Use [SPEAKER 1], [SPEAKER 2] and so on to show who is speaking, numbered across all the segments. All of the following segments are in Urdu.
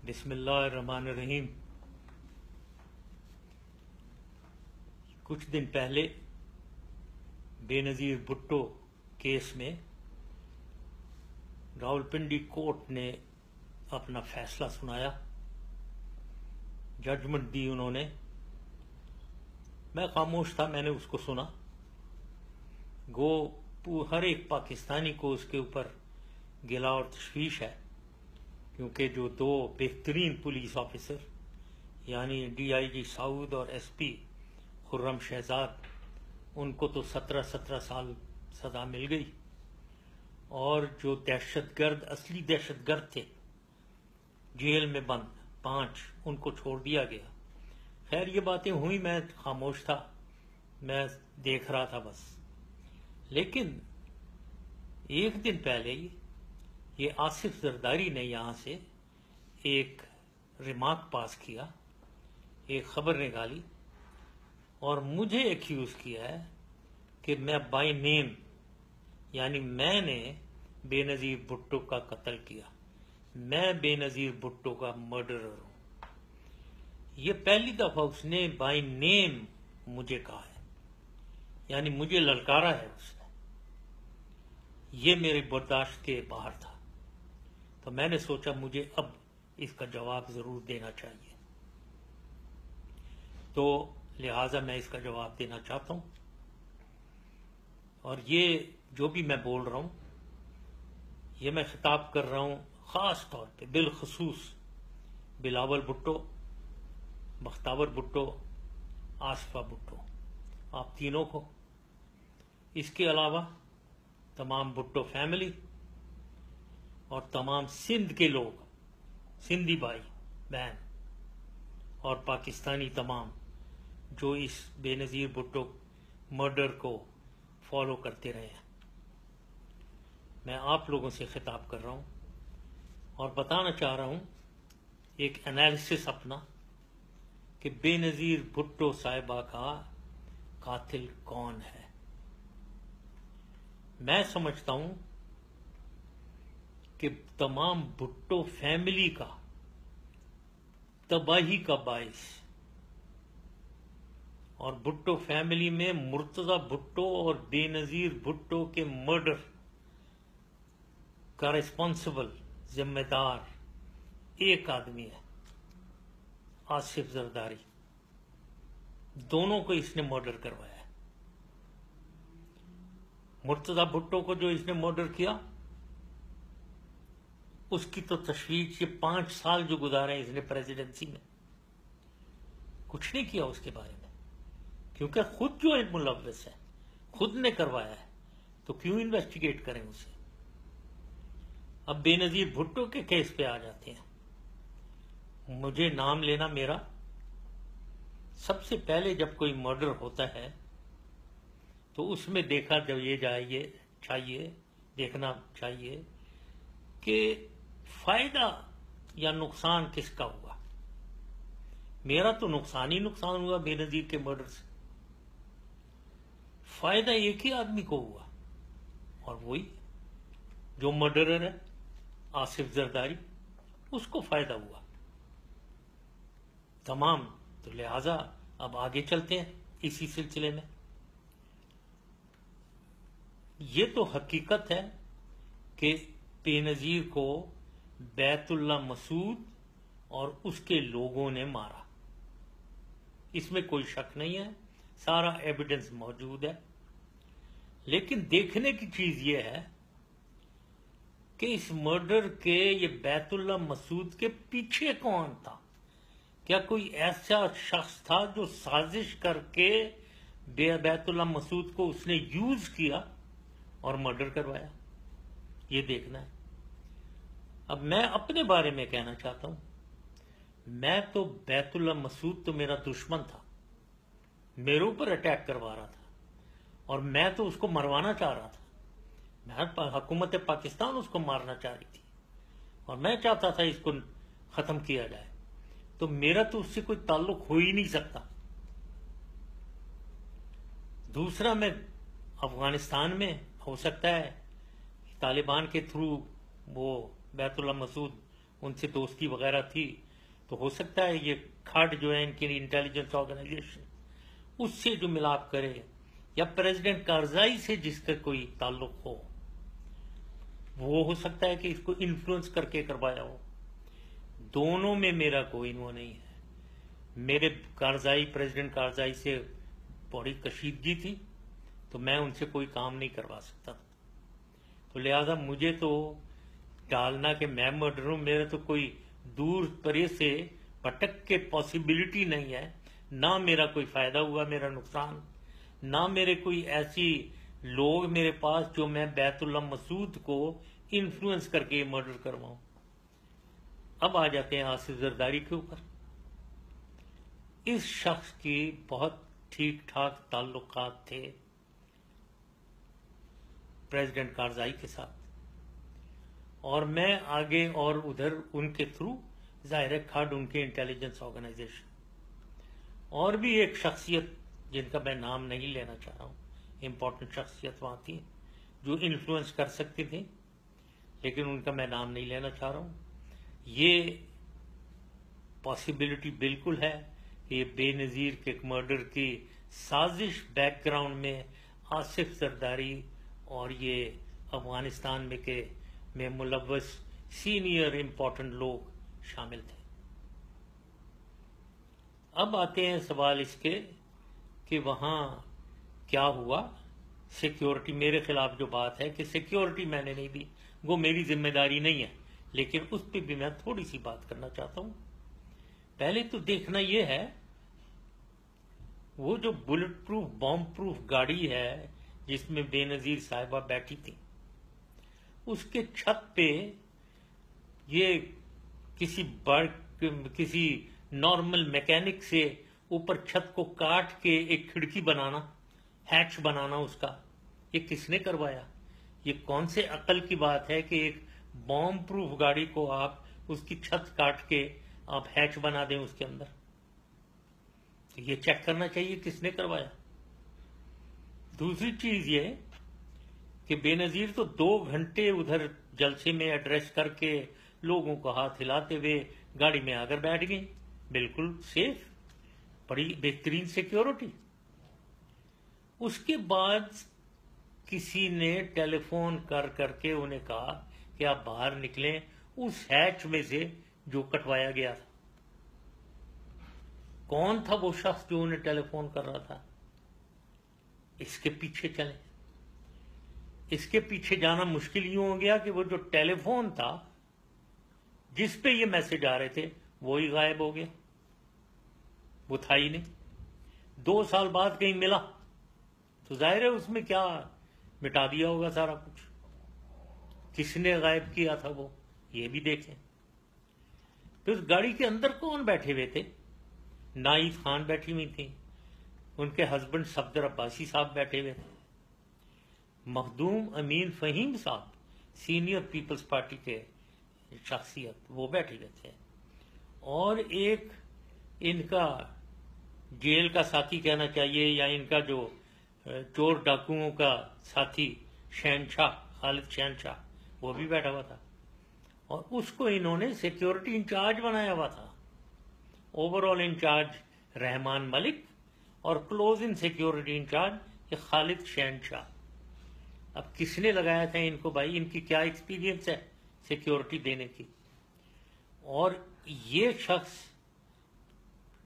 [SPEAKER 1] بسم اللہ الرحمن الرحیم۔ کچھ دن پہلے بے نظیر بھٹو کیس میں راولپنڈی کورٹ نے اپنا فیصلہ سنایا، ججمنٹ دی انہوں نے۔ میں خاموش تھا، میں نے اس کو سنا۔ گو ہر ایک پاکستانی کو اس کے اوپر گلا اور تشویش ہے، کیونکہ جو دو بہترین پولیس آفیسر یعنی ڈی آئی جی سعود اور ایس پی خرم شہزاد، ان کو تو 17 سال سزا مل گئی، اور جو دہشت گرد اصلی دہشت گرد تھے جیل میں بند 5، ان کو چھوڑ دیا گیا۔ خیر یہ باتیں ہوئی، میں خاموش تھا، میں دیکھ رہا تھا بس۔ لیکن ایک دن پہلے یہ آصف زرداری نے یہاں سے ایک ریمارک پاس کیا، ایک خبر نکالی، اور مجھے ایکیوز کیا ہے کہ میں بائی نیم، یعنی میں نے بے نظیر بھٹو کا قتل کیا، میں بے نظیر بھٹو کا مرڈرر ہوں۔ یہ پہلی دفعہ اس نے بائی نیم مجھے کہا ہے، یعنی مجھے للکارا ہے اس نے۔ یہ میری برداشت کے باہر تھا، تو میں نے سوچا مجھے اب اس کا جواب ضرور دینا چاہیے، تو لہٰذا میں اس کا جواب دینا چاہتا ہوں۔ اور یہ جو بھی میں بول رہا ہوں، یہ میں خطاب کر رہا ہوں خاص طور پہ بالخصوص بلاول بھٹو، بختاور بھٹو، آصفہ بھٹو، آپ تینوں کو، اس کے علاوہ تمام بھٹو فیملی اور تمام سندھ کے لوگ، سندھی بھائی بہن اور پاکستانی تمام جو اس بے نظیر بھٹو مرڈر کو فالو کرتے رہے ہیں۔ میں آپ لوگوں سے خطاب کر رہا ہوں اور بتانا چاہ رہا ہوں ایک انالیسس اپنا کہ بے نظیر بھٹو صاحبہ کا قاتل کون ہے۔ میں سمجھتا ہوں کہ تمام بھٹو فیملی کا تباہی کا باعث، اور بھٹو فیملی میں مرتضی بھٹو اور بے نظیر بھٹو کے مرڈر کا ریسپانسبل، ذمہ دار ایک آدمی ہے، آصف زرداری۔ دونوں کو اس نے مرڈر کروایا ہے۔ مرتضی بھٹو کو جو اس نے مرڈر کیا، اس کی تو تشویش، یہ 5 سال جو گزارے اس نے پریزیڈنسی میں، کچھ نہیں کیا اس کے بارے میں، کیونکہ خود جو ملوث ہے، خود نے کروایا ہے، تو کیوں انویسٹیگیٹ کریں اسے۔ اب بے نظیر بھٹو کے کیس پہ آ جاتے ہیں۔ مجھے نام لینا میرا، سب سے پہلے جب کوئی مرڈر ہوتا ہے تو اس میں دیکھا دیکھنا چاہیے کہ فائدہ یا نقصان کس کا ہوا۔ میرا تو نقصان ہی نقصان ہوا بے نظیر کے مرڈر سے۔ فائدہ ایک ہی آدمی کو ہوا، اور وہی جو مرڈرر ہے آصف زرداری، اس کو فائدہ ہوا تمام۔ تو لہذا اب آگے چلتے ہیں اسی سلسلے میں۔ یہ تو حقیقت ہے کہ بے نظیر کو بیت اللہ مسعود اور اس کے لوگوں نے مارا، اس میں کوئی شک نہیں ہے، سارا ایویڈنس موجود ہے۔ لیکن دیکھنے کی چیز یہ ہے کہ اس مرڈر کے، یہ بیت اللہ مسعود کے پیچھے کون تھا؟ کیا کوئی ایسا شخص تھا جو سازش کر کے بیت اللہ مسعود کو اس نے یوز کیا اور مرڈر کروایا؟ یہ دیکھنا ہے۔ اب میں اپنے بارے میں کہنا چاہتا ہوں، میں تو بیت اللہ مسعود تو میرا دشمن تھا، میرے اوپر اٹیک کروا رہا تھا، اور میں تو اس کو مروانا چاہ رہا تھا۔ حکومت پاکستان اس کو مارنا چاہ رہی تھی، اور میں چاہتا تھا اس کو ختم کیا جائے، تو میرا تو اس سے کوئی تعلق ہو ہی نہیں سکتا۔ دوسرا، میں افغانستان میں ہو سکتا ہے طالبان کے تھرو وہ بیت اللہ مسعود ان سے دوستی وغیرہ تھی، تو ہو سکتا ہے یہ کھاٹ جو ہے ان کی انٹیلیجنس آرگنائزیشن اس سے جو ملاپ کرے، یا پریزیڈنٹ کارزائی سے جس کا کوئی تعلق ہو، وہ ہو سکتا ہے کہ اس کو انفلوئنس کر کے کروایا ہو۔ دونوں میں میرا کوئی وہ نہیں ہے۔ میرے پریزیڈنٹ کارزائی سے بڑی کشیدگی تھی، تو میں ان سے کوئی کام نہیں کروا سکتا، تو لہذا مجھے تو ڈالنا کہ میں مرڈر ہوں، میرا تو کوئی دور پرے سے پٹک کے پاسبلٹی نہیں ہے، نہ میرا کوئی فائدہ ہوا، میرا نقصان، نہ میرے کوئی ایسی لوگ میرے پاس جو میں بیت اللہ مسعود کو انفلوئنس کر کے مرڈر کرواؤں۔ اب آ جاتے ہیں آصف زرداری کے اوپر۔ اس شخص کی بہت ٹھیک ٹھاک تعلقات تھے پریزیڈنٹ کارزائی کے ساتھ، اور میں آگے اور ادھر ان کے تھرو ظاہر کھڈ ان کے انٹیلیجنس آرگنائزیشن، اور بھی ایک شخصیت جن کا میں نام نہیں لینا چاہ رہا ہوں، امپورٹنٹ شخصیت وہاں تھی جو انفلوئنس کر سکتی تھی، لیکن ان کا میں نام نہیں لینا چاہ رہا ہوں۔ یہ پاسبلٹی بالکل ہے کہ یہ بے نظیر کے مرڈر کی سازش بیک گراؤنڈ میں آصف زرداری اور یہ افغانستان میں ملوث سینئر امپورٹنٹ لوگ شامل تھے۔ اب آتے ہیں سوال اس کے کہ وہاں کیا ہوا۔ سیکیورٹی میرے خلاف جو بات ہے کہ سیکیورٹی میں نے نہیں دی، وہ میری ذمہ داری نہیں ہے، لیکن اس پہ بھی میں تھوڑی سی بات کرنا چاہتا ہوں۔ پہلے تو دیکھنا یہ ہے، وہ جو بلٹ پروف بام پروف گاڑی ہے جس میں بے نظیر صاحبہ بیٹھی تھی، اس کے چھت پہ یہ کسی نارمل میکینک سے اوپر چھت کو کاٹ کے ایک کھڑکی بنانا، ہیچ بنانا اس کا، یہ کس نے کروایا؟ یہ کون سے عقل کی بات ہے کہ ایک بام پروف گاڑی کو آپ اس کی چھت کاٹ کے آپ ہیچ بنا دیں اس کے اندر؟ تو یہ چیک کرنا چاہیے کس نے کروایا۔ دوسری چیز یہ کہ بے نظیر تو 2 گھنٹے ادھر جلسے میں ایڈریس کر کے لوگوں کو ہاتھ ہلاتے ہوئے گاڑی میں آ کر بیٹھ گئی، بالکل سیف، بڑی بہترین سیکیورٹی۔ اس کے بعد کسی نے ٹیلی فون کر کے انہیں کہا کہ آپ باہر نکلیں اس ہیچ میں سے جو کٹوایا گیا تھا۔ کون تھا وہ شخص جو انہیں ٹیلی فون کر رہا تھا؟ اس کے پیچھے چلیں۔ اس کے پیچھے جانا مشکل یوں ہو گیا کہ وہ جو ٹیلی فون تھا جس پہ یہ میسج آ رہے تھے وہی غائب ہو گیا، وہ تھا ہی نہیں۔ 2 سال بعد کہیں ملا تو ظاہر ہے اس میں کیا مٹا دیا ہوگا سارا کچھ۔ کس نے غائب کیا تھا وہ، یہ بھی دیکھیں۔ پھر اس گاڑی کے اندر کون بیٹھے ہوئے تھے؟ نائف خان بیٹھی ہوئی تھی، ان کے ہسبینڈ صفدر عباسی صاحب بیٹھے ہوئے تھے، مخدوم امین فہیم صاحب سینئر پیپلز پارٹی کے شخصیت وہ بیٹھے ہوئے تھے، اور ایک ان کا جیل کا ساتھی کہنا چاہیے یا ان کا جو چور ڈاکوؤں کا ساتھی شہنشاہ خالد شہنشاہ وہ بھی بیٹھا ہوا تھا، اور اس کو انہوں نے سیکیورٹی انچارج بنایا ہوا تھا۔ Over all incharge Rehman Malik اور کلوز ان سیکیورٹی انچارج یہ خالد شہنشاہ۔ اب کس نے لگایا تھا ان کو؟ بھائی ان کی کیا ایکسپیرینس ہے سیکیورٹی دینے کی؟ اور یہ شخص،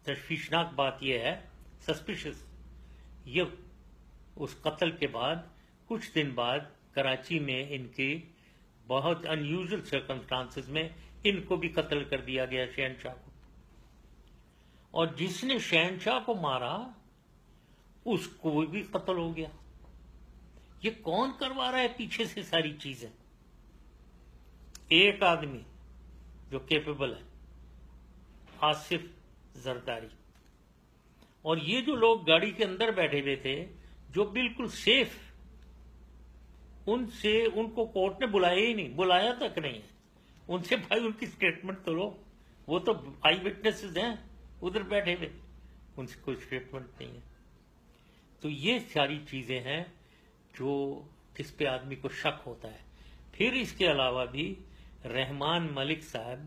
[SPEAKER 1] تشویشناک بات یہ ہے، سسپیشس، یہ اس قتل کے بعد کچھ دن بعد کراچی میں ان کی بہت انیوزل سرکمسٹانسز میں ان کو بھی قتل کر دیا گیا، شہنشاہ کو۔ اور جس نے شہنشاہ کو مارا اس کو بھی قتل ہو گیا۔ یہ کون کروا رہا ہے پیچھے سے ساری چیزیں؟ ایک آدمی جو کیپیبل ہے، آصف زرداری۔ اور یہ جو لوگ گاڑی کے اندر بیٹھے ہوئے تھے جو بالکل سیف، ان کو کورٹ نے بلایا ہی نہیں، بلایا تک نہیں ہے۔ ان سے بھائی ان کی سٹیٹمنٹ تو لو، وہ تو آئی وٹنسز ہیں ادھر بیٹھے ہوئے، ان سے کوئی سٹیٹمنٹ نہیں ہے۔ تو یہ ساری چیزیں ہیں جو جس پہ آدمی کو شک ہوتا ہے۔ پھر اس کے علاوہ بھی رحمان ملک صاحب